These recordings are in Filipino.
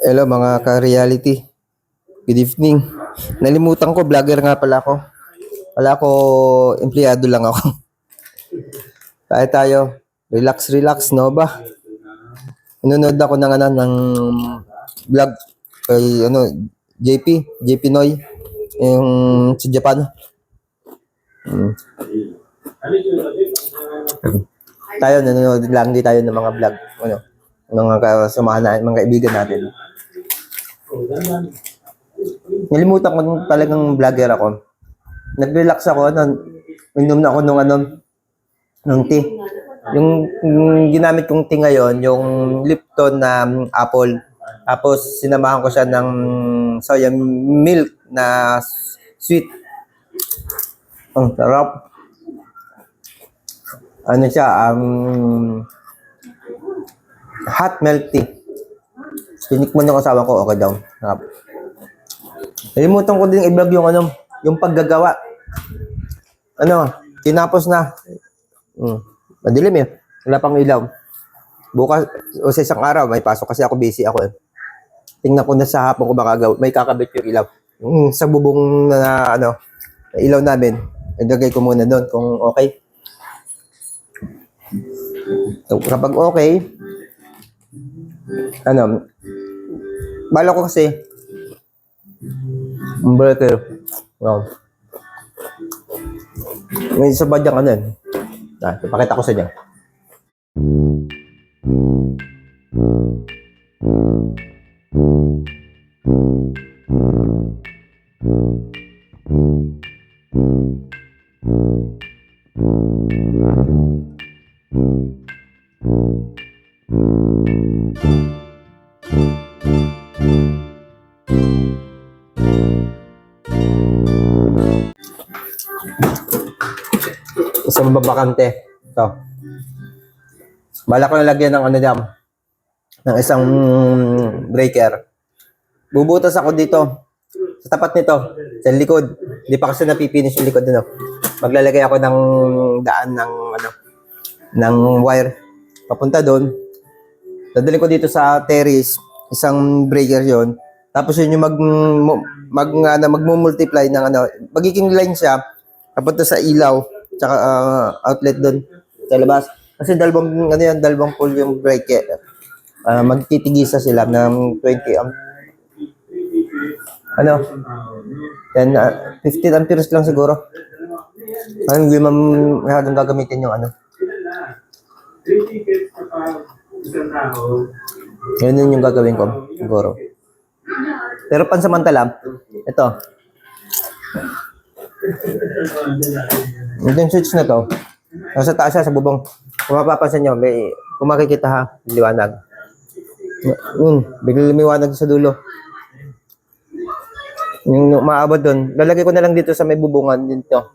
Hello mga ka-reality. Good evening. Nalimutan ko, vlogger nga pala ako. Wala ko, empleyado lang ako. Kaya tayo, relax, no ba? Nanonood ako ng vlog kay JP Noy, yung sa Japan. Tayo, nanonood lang din tayo ng mga vlog. Mga kasamahan natin, mga kaibigan natin. Nalimutan ko talagang vlogger ako. Nag-relax ako, inom na ako nung tea. Yung ginamit kong tea ngayon, yung Lipton na apple. Tapos sinamahan ko siya ng soya milk na sweet. Ang sarap. Ano siya, hot milk tea. Tinikman yung asawa ko, okay daw. Nalimutan ko din i-vlog yung paggagawa. Tinapos na. Madilim eh. Wala pang ilaw. Bukas, o sa isang araw, may pasok kasi ako, busy ako eh. Tingnan ko na sa hapon ko makagawa. May kakabit yung ilaw. Sa bubong na ilaw namin, ilagay ko muna doon kung okay. So, kapag okay, bala ko kasi, breaker. May isa ba dyan ipakita ko sa dyan. Isang babakante. Ito. Bala ko nalagyan ng isang breaker. Bubutas ako dito. Sa tapat nito. Sa likod. Hindi pa kasi napipinish yung likod dito. Maglalagay ako ng daan ng wire. Papunta doon. Dadali ko dito sa terrace. Isang breaker yon. Tapos yun yung magmumultiply ng magiging line siya. Papunta sa ilaw. Tsaka outlet doon sa labas. Kasi dalawang pole yung breaker. Magtitigisa sila ng 20 amp. 15 amperes lang siguro. Hindi masyadong gagamitin yung Yun yung gagawin ko siguro. Pero pansamantala, ito. Yung switch na to, nasa taas siya sa bubong. Kung mapapansin nyo, kung makikita ha, liwanag. Bigla lumiwanag sa dulo. Yung maabot doon, lalagay ko na lang dito sa may bubungan dito.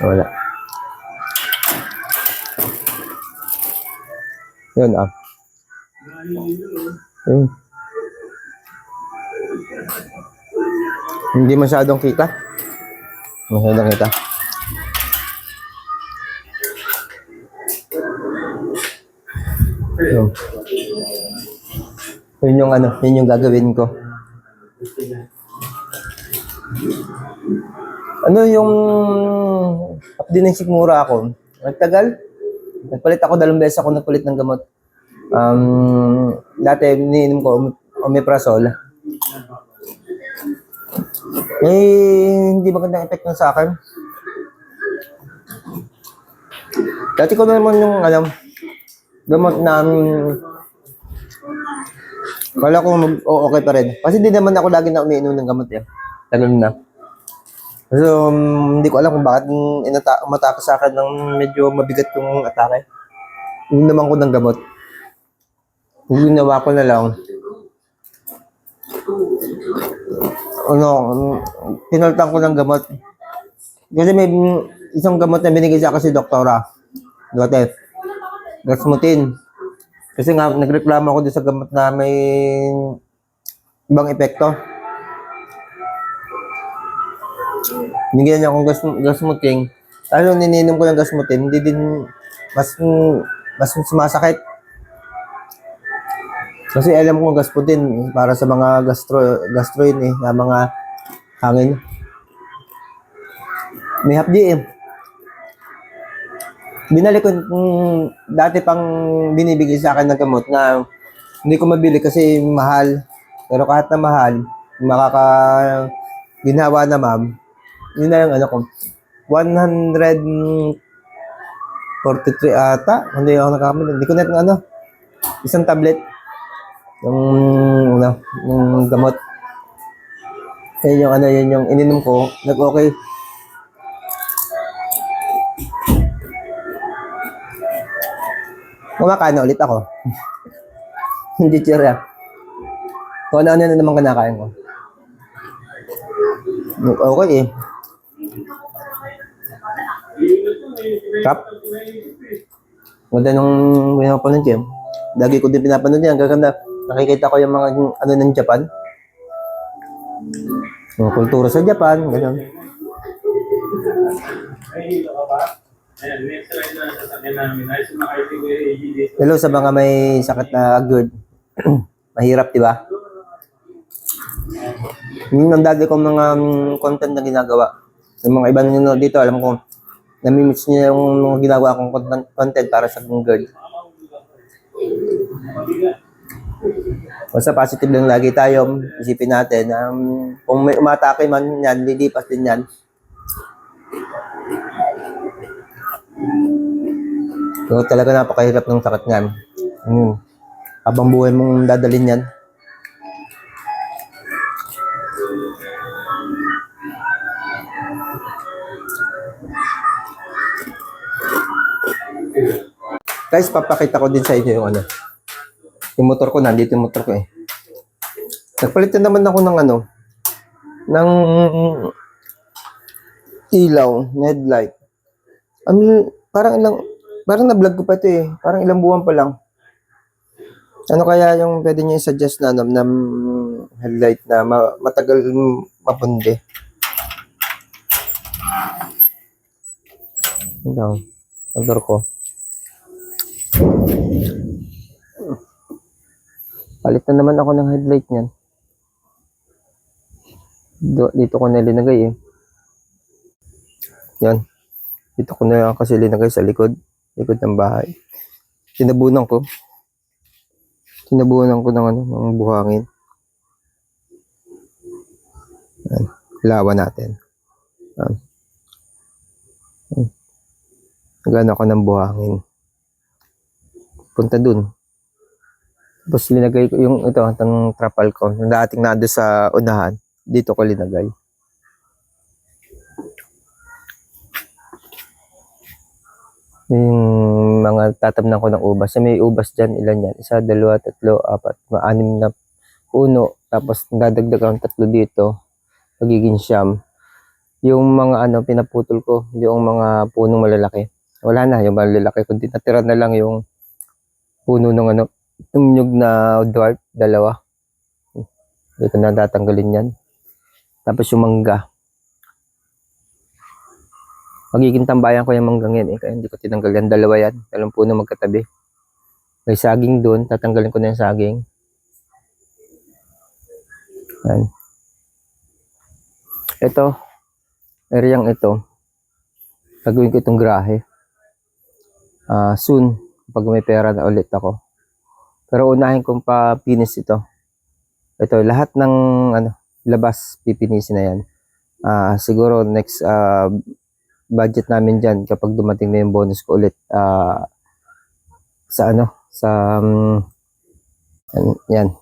Wala. Yun Yun. Hindi masyadong kita. Yun yung gagawin ko. Yung update ng sigmura ako. Nagtagal. Nagpalit ako 2 beses ako nagpalit ng gamot. Dati iniinom ko omeprazole. Hindi magandang epekto sa akin. Dati ko naman yung gamot na kala ko okay pa rin. Kasi hindi naman ako lagi na umiinom ng gamot eh. Ganun na. So, hindi ko alam kung bakit umatake sa akin ng medyo mabigat yung atake. Hindi naman ko ng gamot. Ginawa ko na lang. Pinaltan ko ng gamot. Kasi may isang gamot na binigay sa akin si doktora. Dati. Gasmutin. Kasi nga, nagreklamo ako din sa gamot na may ibang epekto. Binigyan niya akong gasmutin. Lalo nininom ko ng gasmutin, hindi din mas mas sumasakit. Kasi alam ko Gasputin para sa mga gastro yun eh, na mga hangin. May hapdi eh. Binalik ko dati pang binibigay sa akin ng gamot na hindi ko mabili kasi mahal. Pero kahit na mahal, ginawa na ma'am, yun na yung ano ko, 143 ata, hindi ako nakakamali. Hindi ko net ng ano, isang tablet, yung gamot. Kaya yung ano, yun yung ininom ko, nag-okay. Kumakain na ulit ako. Hindi tira. Kung ano na naman kinakain ko. Okay eh. Kap. Ganda nung pinapanood yan. Lagi ko din pinapanood yan. Gaganda. Nakikita ko yung mga ano ng Japan. Yung kultura sa Japan. Ganun. Hello sa mga may sakit na GERD. Mahirap, di ba? Yung ang dati kong mga content na ginagawa. Yung mga iba nyo dito, alam ko, namimiss niya yung mga ginagawa kong content para sa GERD. Basta positive lang lagi tayo. Isipin natin, kung may umatake man yan, lilipas din yan. So, talaga napakahirap ng sakit niyan. Habang buhay mong dadalhin yan. Guys, papakita ko din sa inyo yung ano. Yung motor ko, nandito yung motor ko eh. Nagpalit na naman ako ng ano, ng ilaw, headlight. Parang na-vlog ko pa ito eh. Parang ilang buwan pa lang. Ano kaya yung pwede niyo i-suggest na headlight na matagal mapundi? Ito, motor ko. Palit na naman ako ng headlight niyan. Dito ko na linagay eh. Yan. Dito ko na kasi linagay sa likod ng bahay. Tinabunan ko ng buhangin. Yan. Ilawan natin. Yan. Nagano ako ng buhangin. Punta dun. Tapos linagay ko yung itong trapal ko. Yung dating nado sa unahan. Dito ko linagay. Yung mga tatamnan ko ng ubas. May ubas dyan, ilan yan? 1, 2, 3, 4, 6 na puno. Tapos dadagdag ang 3 dito. Magiging siyam. Yung mga pinaputol ko, yung mga punong malalaki. Wala na, yung malalaki. Kundi natira na lang yung puno ng yung nyug na dwarf, 2. Hindi ko na tatanggalin yan. Tapos yung mangga. Magiging tambayan ko yung manggang yan eh. Kaya hindi ko tinanggal yan. 2 yan. 2 puno magkatabi. May saging doon. Tatanggalin ko na yung saging. Yan. Ito. Areang ito. Gagawin ko itong grahe. Soon. Pag may pera na ulit ako. Pero unahin kong pa-finish ito. Ito. Lahat ng labas pipinisin na yan. Siguro next budget namin dyan kapag dumating na yung bonus ko ulit yan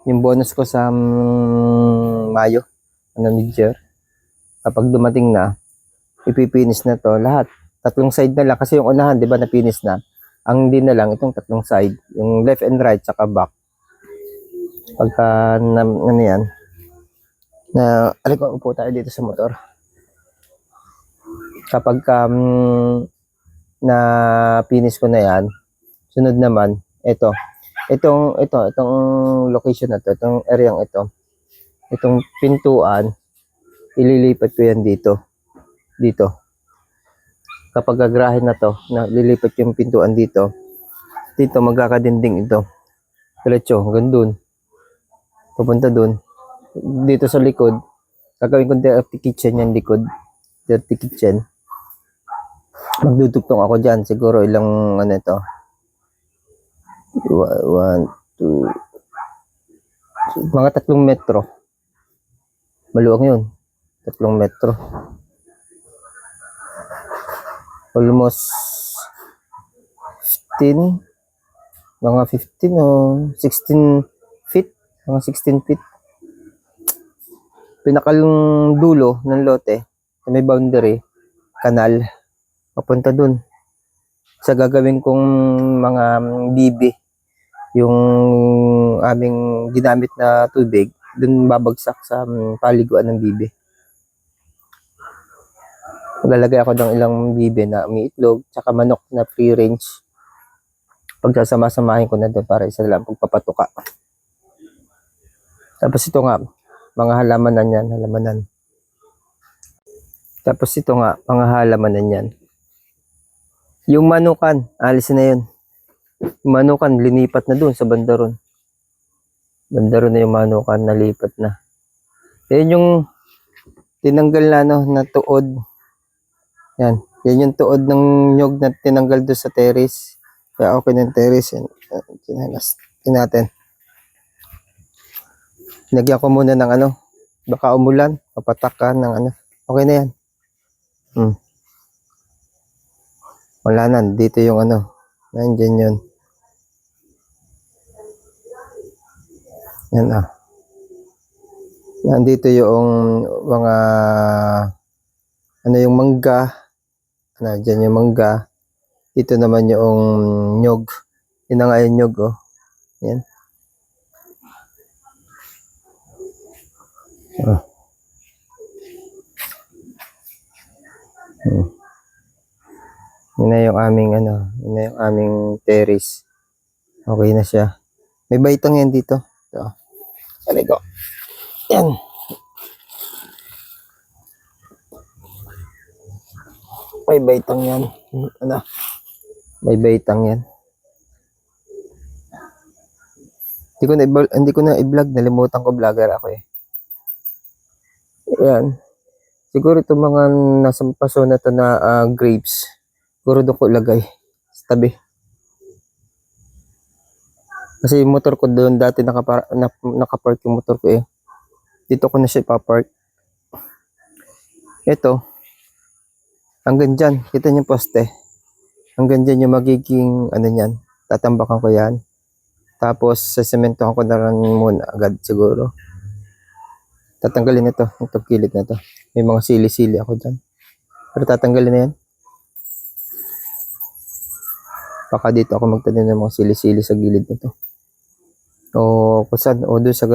yung bonus ko sa Mayo mid-year. Kapag dumating na ipipinis na to lahat 3 side na lang kasi yung unahan di ba napinis na ang hindi na lang itong 3 side yung left and right saka back pagka yan na aliko upo tayo dito sa motor. Kapag na finish ko na yan, sunod naman, itong location na to, itong area itong pintuan, ililipat ko yan dito. Kapag gagrahin na to, lilipat yung pintuan dito, dito magkakadinding ito. Diretso, hanggang dun. Papunta dun. Dito sa likod, gagawin ko dirty kitchen yan likod. Dirty kitchen. Magdudugtong ako dyan. Siguro ilang ano ito. 1, 2, mga 3 metro. Maluwang yun. 3 metro. Almost 15. Mga 15 o 16 feet. Mga 16 feet. Pinakalong dulo ng lote, may boundary, kanal, papunta dun. Sa gagawin kong mga bibi, yung aming ginamit na tubig, dun babagsak sa paliguan ng bibi. Maglalagay ako ng ilang bibi na may itlog, tsaka manok na free range. Pagsasama-samahin ko na doon para isa lang pagpapatuka. Tapos ito nga, mga halamanan yan, halamanan. Tapos ito nga, mga halamanan yan. Yung manukan, alisin na yun. Yung manukan, linipat na dun sa bandaron. Bandaron na yung manukan, nalipat na. Yan yung tinanggal na, no, na tuod. Yan. Yan yung tuod ng nyog na tinanggal doon sa terrace. Kaya okay ng terrace. Yan. Tingnan natin. Nagyan ko muna ng ano. Baka umulan. Papatakan ng ano. Okay na yan. Wala na. Dito yung ano. Nandiyan yun. Yan ah. Nandito yung mga ano yung mangga. Ano, dyan yung mangga. Dito naman yung nyog. Yun na nga yung nyog, oh. Yan. Oh. Yun na yung aming ano, yun na yung aming terrace. Okay na siya. May baitang yan dito. Ito. Sorry ko. Yan. May baitang yan. Ano? May baitang yan. Hindi ko na i-vlog. Nalimutan ko vlogger ako eh. Ayan. Siguro itong mga nasa paso na ito na grapes. Siguro doon ko ilagay. Sa tabi. Kasi yung motor ko doon dati nakapark yung motor ko eh. Dito ko na siya ipapark. Ito. Hanggang dyan. Kita niyo poste. Hanggang dyan yung magiging ano yan. Tatambakan ko yan. Tapos sa sementohan ko na lang muna agad siguro. Tatanggalin ito. Itong kilid na ito. May mga sili-sili ako dyan. Pero tatanggalin na yan. Baka dito ako magtanim ng mga sili-sili sa gilid na ito. O kusan. O doon sa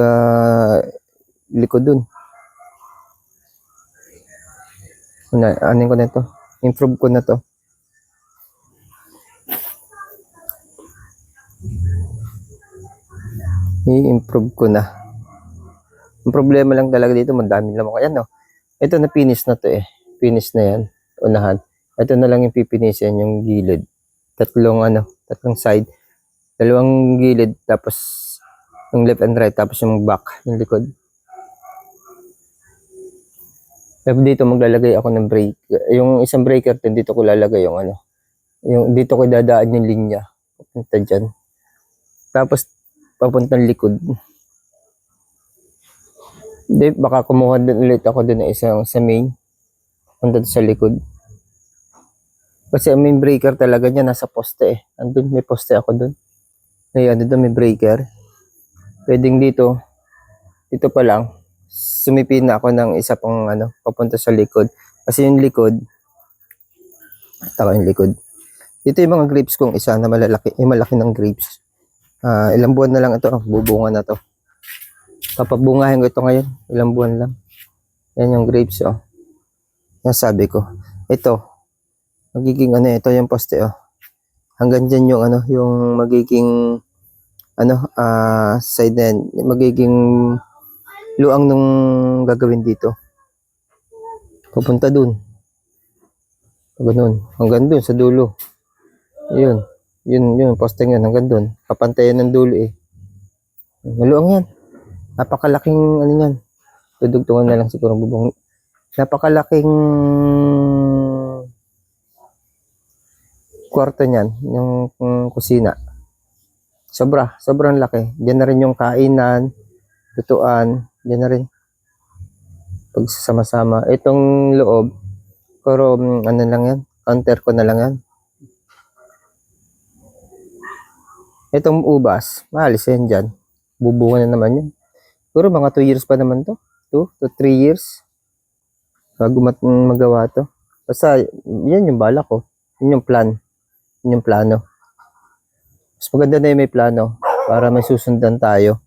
likod doon. Anin ko na ito. Improve ko na to. I-improve ko na. Ang problema lang talaga dito, madami lang ako. Ayan, no. Ito na finish na to eh. Finish na yan. Unahan. Ito na lang yung pipinish yan, yung gilid. Tatlong side. Dalawang gilid, tapos yung left and right, tapos yung back, yung likod. Pero dito maglalagay ako ng brake. Yung isang breaker din, dito ko lalagay yung ano. Yung dito ko dadaan yung linya. Papunta dyan. Tapos papuntang likod. Hindi, baka kumuha din ulit ako doon na isang sa main. Punta sa likod. Kasi ang main breaker talaga niya nasa poste eh. Andun, may poste ako doon. Ayan, dito may breaker. Pwedeng dito. Dito pa lang. Sumipin na ako ng isa pang ano, papunta sa likod. Kasi yung likod. Taka yung likod. Dito yung mga grapes kong isa na malalaki. Yung malaki ng grapes. Ilang buwan na lang ito. Bubunga na to. Papabungahin ko ito ngayon. Ilang buwan lang. Yan yung grapes, oh. Yan sabi ko. Ito. Magiging ano, ito yung poste, oh. Hanggang dyan yung ano, yung magiging ano, side na yan. Magiging luang nung gagawin dito. Papunta dun. Ganun. Hanggang dun sa dulo. Ayun. Yun, posting yun, hanggang doon. Papantayan ng dulo eh. Maluang yan. Napakalaking, ano yan. Tudugtungan na lang siguro ang bubong. Napakalaking kwarto niyan, yung kusina. Sobrang laki. Diyan na rin yung kainan, lutuan, diyan na rin. Pagsasama-sama. Itong loob, pero ano lang yan, counter ko na lang yan. Itong ubas, maalis yan dyan. Bubungan na naman yan. Pero mga 2 years pa naman to. 2 to 3 years. Bago magawa to. Basta, yan yung bala ko. Yun yung plan. Yun yung plano. Mas maganda na yung may plano para may susundan tayo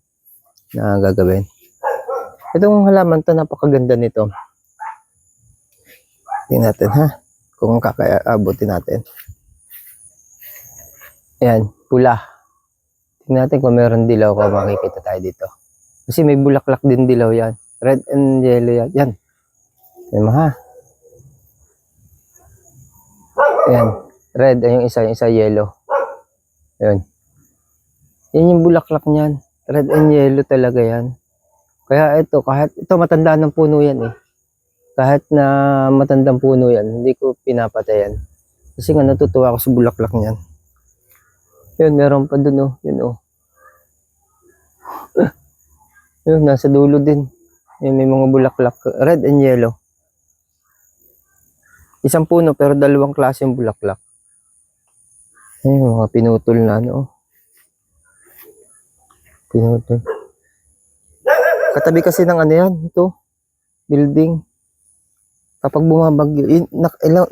na gagawin. Itong halaman to, napakaganda nito. Tingnan natin ha. Kung kakaabutin natin. Ayan, pula. Tingnan natin kung meron dilaw ko, makikita tayo dito. Kasi may bulaklak din dilaw yan. Red and yellow yan. Yan. Ayan mo ha. Ayan. Red, yung isa yellow. Ayan. Yan yung bulaklak niyan. Red and yellow talaga yan. Kaya ito, kahit ito matanda ng puno yan eh. Kahit na matandang puno yan, hindi ko pinapatayan. Kasi nga natutuwa ako sa bulaklak niyan. Yun, meron pa dun oh. Yun oh. Yun, nasa dulo din. Yun, may mga bulaklak. Red and yellow. Isang puno pero dalawang klase yung bulaklak. Ayun, mga pinutol na ano. Pinutol. Katabi kasi ng ano yan, ito. Building. Kapag bumabagyo,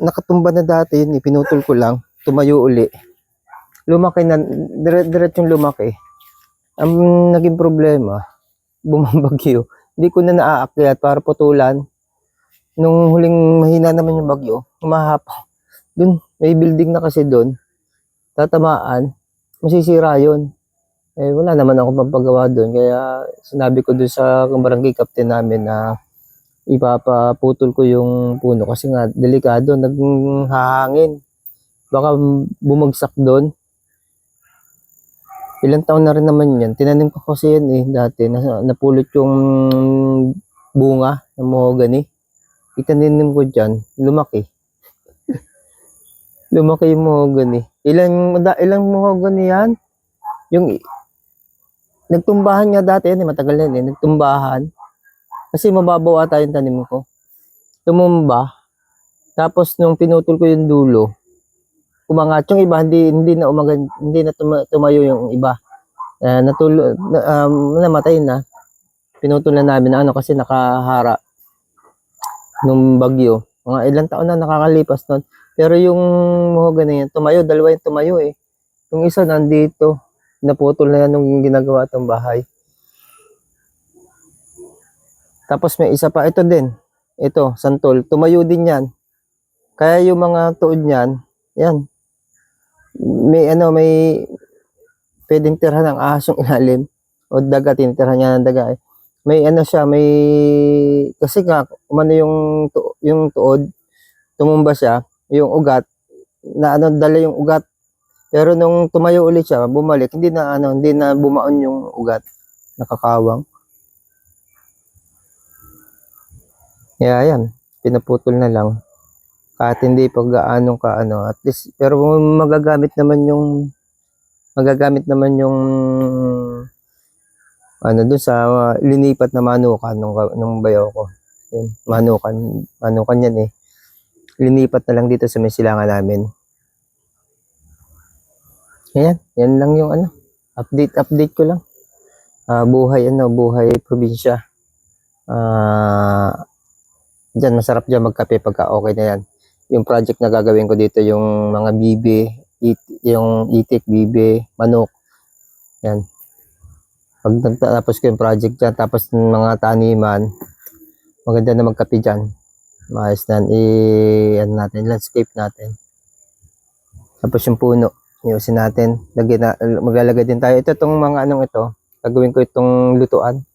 nakatumba na dati yun, pinutol ko lang. Tumayo uli. Lumaki na, diretsong lumaki. Ang naging problema, bumabagyo. Hindi ko na naaakyat para putulan. Nung huling mahina naman yung bagyo, humahapo. Dun, may building na kasi dun. Tatamaan, masisira yun. Eh, wala naman ako mapagawa dun. Kaya sinabi ko dun sa barangay captain namin na ipapaputol ko yung puno. Kasi nga, delikado, naghahangin. Baka bumagsak dun. Ilang taon na rin naman yan. Tinanim ko kasi yan eh, dati. Napulot yung bunga ng mahogany. Itaninim ko dyan, lumaki. Lumaki yung mahogany. Ilang mahogany yan? Yung nagtumbahan nga dati yan eh, matagal na yan eh. Nagtumbahan. Kasi mababaw ata yung tanim ko. Tumumba. Tapos nung pinutol ko yung dulo, umangat yung iba, hindi na tumayo yung iba. Namatay na. Pinutol na namin na ano kasi nakahara nung bagyo. Mga ilang taon na nakakalipas nun. Pero yung mahogany yan, tumayo, dalawa yung tumayo eh. Yung isa nandito, naputol na yan nung ginagawa itong bahay. Tapos may isa pa, ito din. Ito, santol, tumayo din yan. Kaya yung mga tuod niyan, yan. May pwedeng tirhan ng ahas yung ilalim. O daga, tinitirhan niya ng daga eh. May siya, kasi nga, yung tuod, tumumba siya, yung ugat, dala yung ugat. Pero nung tumayo ulit siya, bumalik, hindi na bumaon yung ugat, nakakawang. Kaya yan, pinaputol na lang. Kahit hindi pag-aanong at least, pero magagamit naman yung doon sa linipat na manukan nung bayaw ko. Yun, manukan yan eh. Linipat na lang dito sa may silangan namin. Ayan, yan lang yung update ko lang. Buhay probinsya. Diyan, masarap dyan magkape pagka okay na yan. Yung project na gagawin ko dito, yung mga bibe, yung itik, bibe, manok. Yan. Pag nagtatapos ko yung project dyan, tapos ng mga taniman, maganda na magkape dyan. Maayos na landscape natin. Tapos yung puno, iusin natin. Maglalagay din tayo. Ito, itong mga ito, gagawin ko itong lutuan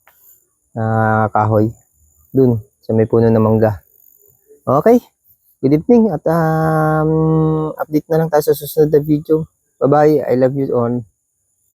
na kahoy. Dun, sa may puno na mangga. Okay, good evening at update na lang tayo sa susunod na video. Bye-bye. I love you on.